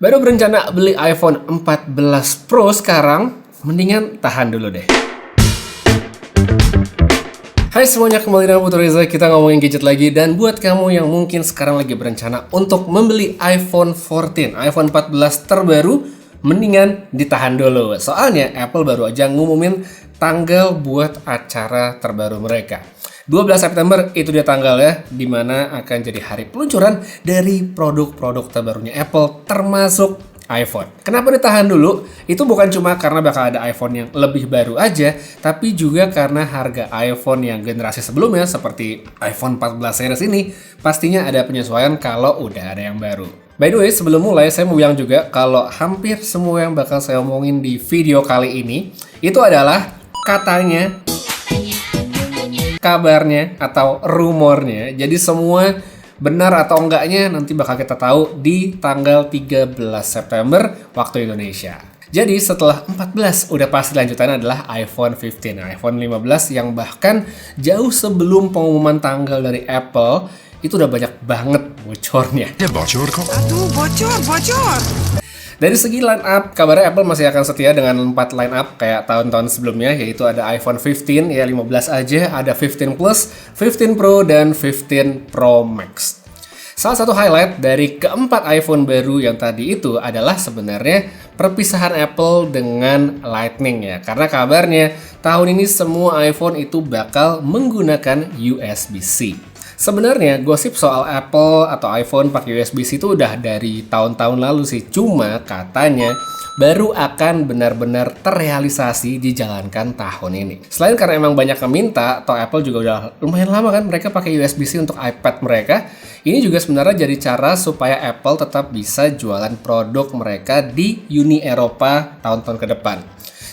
Baru berencana beli iPhone 14 Pro sekarang, mendingan tahan dulu deh. Hai semuanya, kembali dengan Putu Reza, kita ngomongin gadget lagi. Dan buat kamu yang mungkin sekarang lagi berencana untuk membeli iPhone 14, iPhone 14 terbaru, mendingan ditahan dulu. Soalnya Apple baru aja ngumumin tanggal buat acara terbaru mereka. 12 September itu dia tanggalnya, dimana akan jadi hari peluncuran dari produk-produk terbarunya Apple, termasuk iPhone. Kenapa ditahan dulu? Itu bukan cuma karena bakal ada iPhone yang lebih baru aja, tapi juga karena harga iPhone yang generasi sebelumnya seperti iPhone 14 series ini pastinya ada penyesuaian kalau udah ada yang baru. By the way, sebelum mulai saya mau bilang juga kalau hampir semua yang bakal saya omongin di video kali ini itu adalah katanya, kabarnya, atau rumornya. Jadi semua benar atau enggaknya nanti bakal kita tahu di tanggal 13 September waktu Indonesia. Jadi setelah 14 udah pasti lanjutannya adalah iPhone 15, iPhone 15 yang bahkan jauh sebelum pengumuman tanggal dari Apple itu udah banyak banget bocornya. Ya bocor kok. Aduh, bocor. Dari segi line up, kabarnya Apple masih akan setia dengan 4 line up kayak tahun-tahun sebelumnya, yaitu ada iPhone 15, ya 15 aja, ada 15 Plus, 15 Pro, dan 15 Pro Max. Salah satu highlight dari keempat iPhone baru yang tadi itu adalah sebenarnya perpisahan Apple dengan Lightning ya. Karena kabarnya tahun ini semua iPhone itu bakal menggunakan USB-C. Sebenarnya gosip soal Apple atau iPhone pakai USB-C itu udah dari tahun-tahun lalu sih. Cuma katanya baru akan benar-benar terrealisasi dijalankan tahun ini. Selain karena emang banyak yang minta, atau Apple juga udah lumayan lama kan mereka pakai USB-C untuk iPad mereka. Ini juga sebenarnya jadi cara supaya Apple tetap bisa jualan produk mereka di Uni Eropa tahun-tahun ke depan.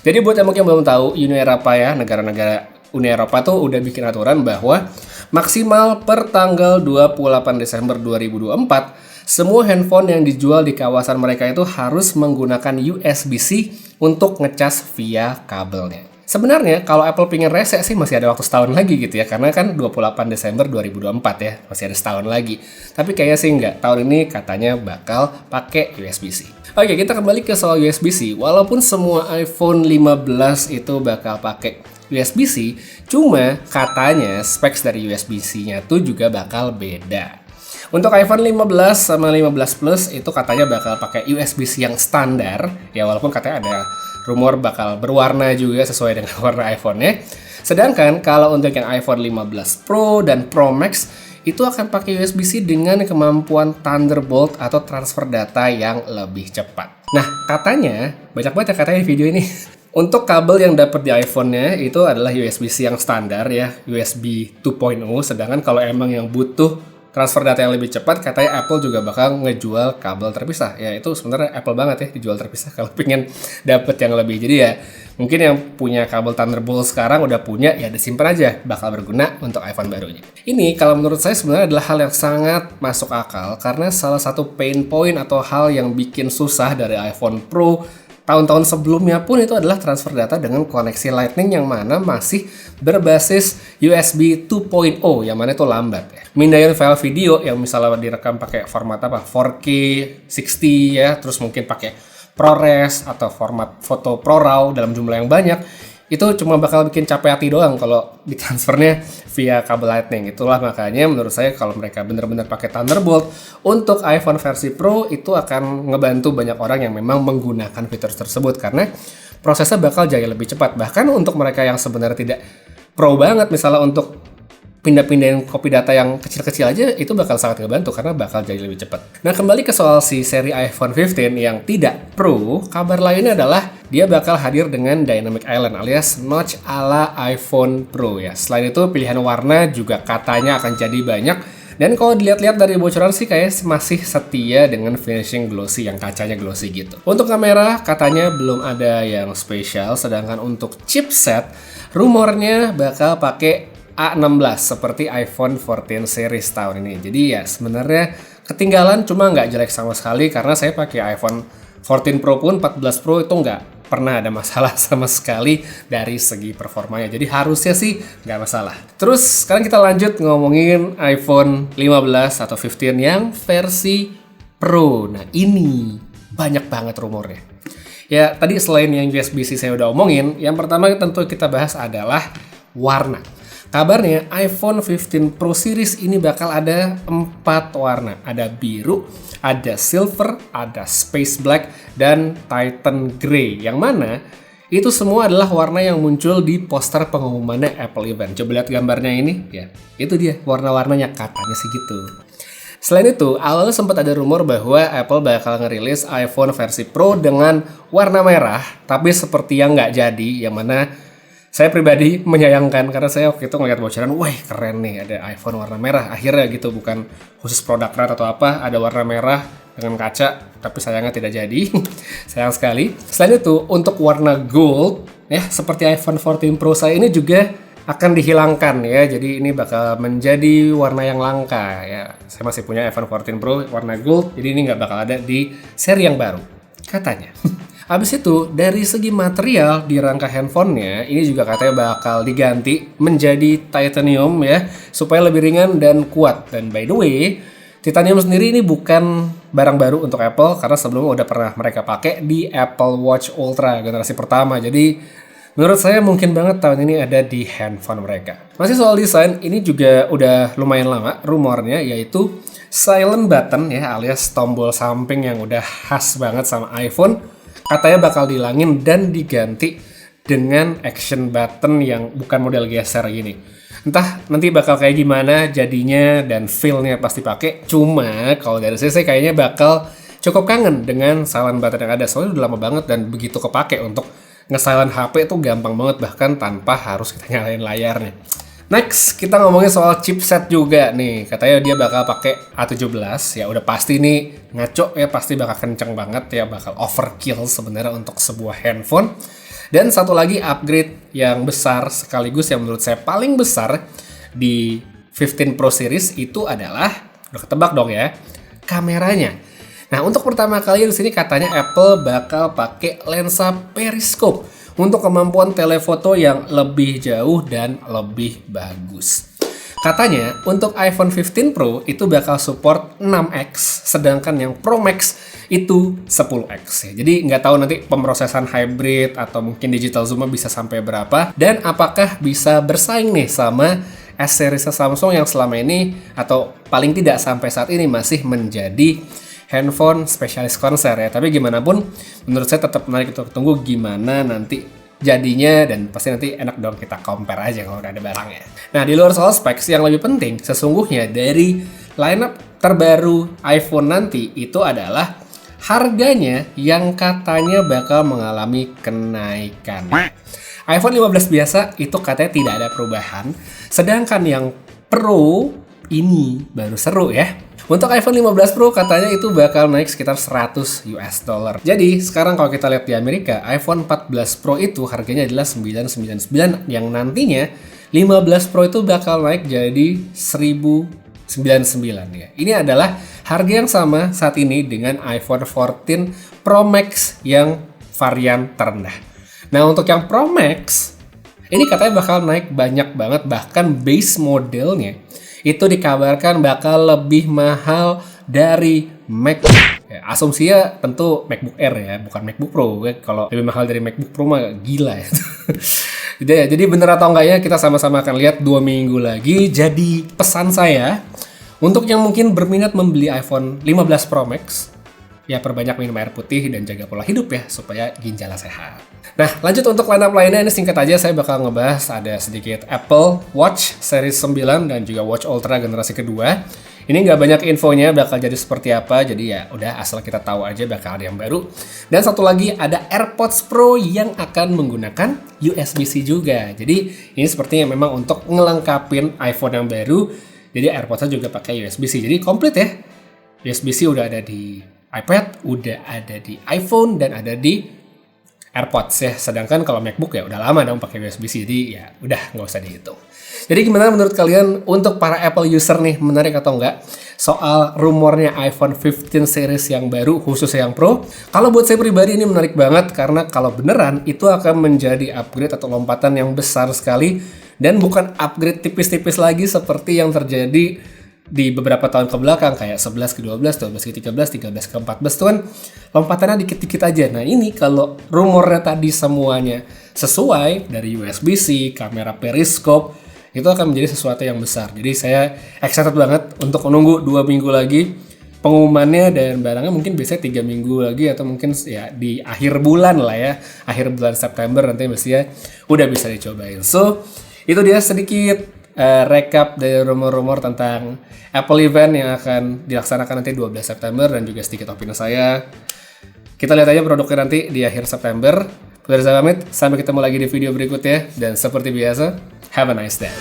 Jadi buat yang mungkin belum tahu, Uni Eropa ya, negara-negara Uni Eropa tuh udah bikin aturan bahwa maksimal per tanggal 28 Desember 2024, semua handphone yang dijual di kawasan mereka itu harus menggunakan USB-C untuk ngecas via kabelnya. Sebenarnya kalau Apple pingin rese sih masih ada waktu setahun lagi gitu ya, karena kan 28 Desember 2024 ya, masih ada setahun lagi. Tapi kayaknya sih enggak, tahun ini katanya bakal pakai USB-C. Oke, kita kembali ke soal USB-C. Walaupun semua iPhone 15 itu bakal pakai USB-C, cuma katanya specs dari USB-C-nya tuh juga bakal beda. Untuk iPhone 15 sama 15 Plus itu katanya bakal pakai USB-C yang standar, ya walaupun katanya ada rumor bakal berwarna juga sesuai dengan warna iPhone-nya. Sedangkan kalau untuk yang iPhone 15 Pro dan Pro Max itu akan pakai USB-C dengan kemampuan Thunderbolt atau transfer data yang lebih cepat. Nah, katanya, banyak banget ya katanya di video ini. Untuk kabel yang dapat di iPhone-nya itu adalah USB-C yang standar ya, USB 2.0. Sedangkan kalau emang yang butuh transfer data yang lebih cepat, katanya Apple juga bakal ngejual kabel terpisah. Ya itu sebenarnya Apple banget ya dijual terpisah kalau pengen dapet yang lebih. Jadi ya mungkin yang punya kabel Thunderbolt sekarang udah punya, ya disimpan aja, bakal berguna untuk iPhone barunya. Ini kalau menurut saya sebenarnya adalah hal yang sangat masuk akal karena salah satu pain point atau hal yang bikin susah dari iPhone Pro tahun-tahun sebelumnya pun itu adalah transfer data dengan koneksi Lightning yang mana masih berbasis USB 2.0 yang mana itu lambat ya. Mindahin file video yang misalnya direkam pakai format apa 4K 60 ya, terus mungkin pakai ProRes atau format foto ProRAW dalam jumlah yang banyak, itu cuma bakal bikin capek hati doang kalau ditransfernya via kabel Lightning. Itulah makanya menurut saya kalau mereka benar-benar pakai Thunderbolt untuk iPhone versi Pro itu akan ngebantu banyak orang yang memang menggunakan fitur tersebut karena prosesnya bakal jauh lebih cepat. Bahkan untuk mereka yang sebenarnya tidak pro banget, misalnya untuk pindah-pindahin copy data yang kecil-kecil aja itu bakal sangat ngebantu karena bakal jadi lebih cepat. Nah, kembali ke soal si seri iPhone 15 yang tidak Pro, kabar lainnya adalah dia bakal hadir dengan Dynamic Island alias notch ala iPhone Pro ya. Selain itu pilihan warna juga katanya akan jadi banyak. Dan kalau dilihat-lihat dari bocoran sih kayak masih setia dengan finishing glossy yang kacanya glossy gitu. Untuk kamera katanya belum ada yang spesial, sedangkan untuk chipset rumornya bakal pakai A16 seperti iPhone 14 series tahun ini. Jadi ya sebenarnya ketinggalan, cuma nggak jelek sama sekali karena saya pakai iPhone 14 Pro pun 14 Pro itu nggak pernah ada masalah sama sekali dari segi performanya. Jadi harusnya sih nggak masalah. Terus sekarang kita lanjut ngomongin iPhone 15 atau 15 yang versi Pro. Nah ini banyak banget rumornya. Ya, tadi selain yang USB-C saya udah omongin, yang pertama tentu kita bahas adalah warna. Kabarnya iPhone 15 Pro Series ini bakal ada 4 warna. Ada biru, ada silver, ada space black, dan Titan Grey. Yang mana itu semua adalah warna yang muncul di poster pengumumannya Apple Event. Coba lihat gambarnya ini, ya itu dia warna-warnanya, katanya sih gitu. Selain itu, awalnya sempat ada rumor bahwa Apple bakal ngerilis iPhone versi Pro dengan warna merah, tapi seperti yang nggak jadi, yang mana saya pribadi menyayangkan karena saya waktu itu ngeliat bocoran, wah keren nih ada iPhone warna merah. Akhirnya gitu, bukan khusus produk red atau apa, ada warna merah dengan kaca, tapi sayangnya tidak jadi. Sayang sekali. Selain itu, untuk warna gold, ya seperti iPhone 14 Pro saya ini juga akan dihilangkan ya. Jadi ini bakal menjadi warna yang langka ya. Saya masih punya iPhone 14 Pro warna gold, jadi ini nggak bakal ada di seri yang baru, katanya. Habis itu, dari segi material di rangka handphonenya, ini juga katanya bakal diganti menjadi titanium ya, supaya lebih ringan dan kuat. Dan by the way, titanium sendiri ini bukan barang baru untuk Apple, karena sebelumnya udah pernah mereka pakai di Apple Watch Ultra generasi pertama. Jadi, menurut saya mungkin banget tahun ini ada di handphone mereka. Masih soal desain, ini juga udah lumayan lama rumornya, yaitu silent button ya, alias tombol samping yang udah khas banget sama iPhone, katanya bakal dihilangin dan diganti dengan action button yang bukan model geser gini. Entah nanti bakal kayak gimana jadinya dan feel-nya pasti pakai. Cuma kalau dari saya kayaknya bakal cukup kangen dengan silent button yang ada. Soalnya udah lama banget dan begitu kepake untuk nge-silent HP itu gampang banget, bahkan tanpa harus kita nyalain layarnya. Next, kita ngomongin soal chipset juga nih. Katanya dia bakal pakai A17, ya udah pasti nih ngaco ya, pasti bakal kenceng banget ya, bakal overkill sebenarnya untuk sebuah handphone. Dan satu lagi upgrade yang besar sekaligus yang menurut saya paling besar di 15 Pro Series itu adalah, udah ketebak dong ya, kameranya. Nah, untuk pertama kali di sini katanya Apple bakal pakai lensa periscope untuk kemampuan telefoto yang lebih jauh dan lebih bagus. Katanya untuk iPhone 15 Pro itu bakal support 6x, sedangkan yang Pro Max itu 10x ya. Jadi nggak tahu nanti pemrosesan hybrid atau mungkin digital zoom bisa sampai berapa, dan apakah bisa bersaing nih sama S-series Samsung yang selama ini atau paling tidak sampai saat ini masih menjadi handphone spesialis konser ya. Tapi gimana pun, menurut saya tetap menarik untuk tunggu gimana nanti jadinya, dan pasti nanti enak dong kita compare aja kalau udah ada barangnya. Nah, di luar soal specs, yang lebih penting sesungguhnya dari lineup terbaru iPhone nanti itu adalah harganya yang katanya bakal mengalami kenaikan. iPhone 15 biasa itu katanya tidak ada perubahan, sedangkan yang Pro ini baru seru ya. Untuk iPhone 15 Pro katanya itu bakal naik sekitar 100 US dollar. Jadi sekarang kalau kita lihat di Amerika, iPhone 14 Pro itu harganya adalah 999, yang nantinya 15 Pro itu bakal naik jadi 1099 ya. Ini adalah harga yang sama saat ini dengan iPhone 14 Pro Max yang varian terendah. Nah, untuk yang Pro Max ini katanya bakal naik banyak banget, bahkan base modelnya itu dikabarkan bakal lebih mahal dari MacBook. Ya, asumsinya tentu MacBook Air ya, bukan MacBook Pro. Kalau lebih mahal dari MacBook Pro mah gila ya. Jadi bener atau enggaknya kita sama-sama akan lihat 2 minggu lagi. Jadi pesan saya untuk yang mungkin berminat membeli iPhone 15 Pro Max, ya perbanyak minum air putih dan jaga pola hidup ya, supaya ginjalnya sehat. Nah, lanjut untuk lineup lainnya, ini singkat aja saya bakal ngebahas ada sedikit Apple Watch Series 9 dan juga Watch Ultra generasi kedua. Ini nggak banyak infonya bakal jadi seperti apa, jadi ya udah asal kita tahu aja bakal ada yang baru. Dan satu lagi ada AirPods Pro yang akan menggunakan USB-C juga. Jadi ini sepertinya memang untuk ngelengkapin iPhone yang baru, jadi AirPods-nya juga pakai USB-C. Jadi komplit ya. USB-C udah ada di iPad, udah ada di iPhone, dan ada di AirPods ya. Sedangkan kalau MacBook ya udah lama dong pakai USB-C, jadi ya udah nggak usah dihitung. Jadi gimana menurut kalian untuk para Apple user nih, menarik atau enggak soal rumornya iPhone 15 series yang baru khusus yang Pro? Kalau buat saya pribadi ini menarik banget, karena kalau beneran itu akan menjadi upgrade atau lompatan yang besar sekali, dan bukan upgrade tipis-tipis lagi seperti yang terjadi di beberapa tahun ke belakang kayak 11 ke 12, 12 ke 13, 13 ke 14 tuh kan lompatannya dikit-dikit aja. Nah ini kalau rumornya tadi semuanya sesuai dari USB-C, kamera periskop, itu akan menjadi sesuatu yang besar. Jadi saya excited banget untuk menunggu 2 minggu lagi pengumumannya, dan barangnya mungkin biasanya 3 minggu lagi atau mungkin ya di akhir bulan lah ya, akhir bulan September nanti biasanya udah bisa dicobain. So itu dia sedikit recap dari rumor-rumor tentang Apple event yang akan dilaksanakan nanti 12 September dan juga sedikit opini saya. Kita lihat aja produknya nanti di akhir September. Dari saya pamit, sampai ketemu lagi di video berikutnya, dan seperti biasa, have a nice day.